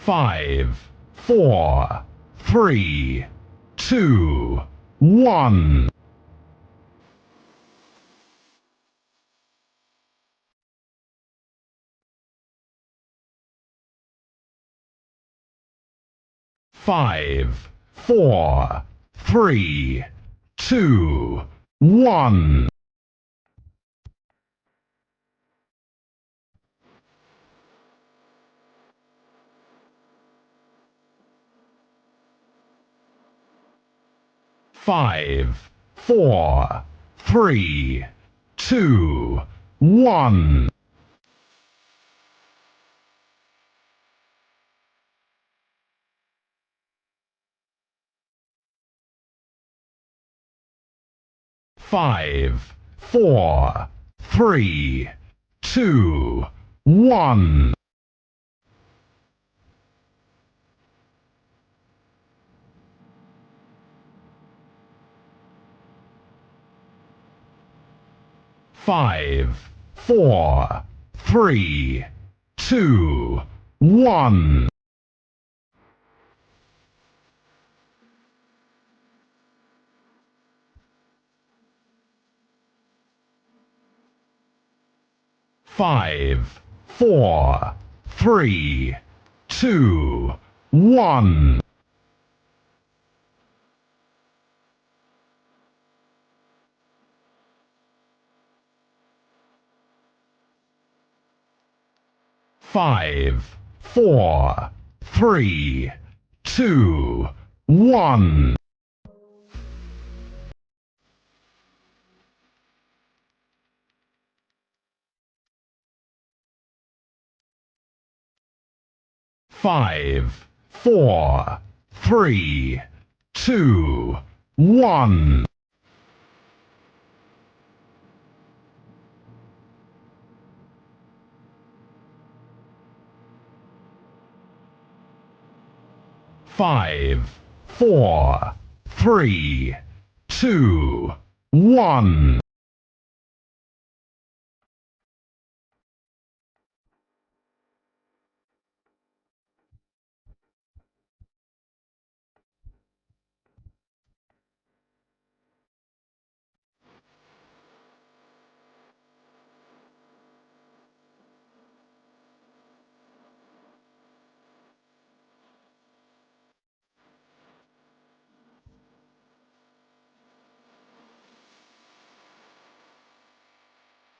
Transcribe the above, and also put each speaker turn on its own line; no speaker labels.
5, 4, 3, 2, 1. 5, 4, 3, 2, 1. 5, 4, 3, 2, 1. 5, 4, 3, 2, 1. 5, 4, 3, 2, 1. 5, 4, 3, 2, 1. 5, 4, 3, 2, 1. 5, 4, 3, 2, 1. 5, 4, 3, 2, 1.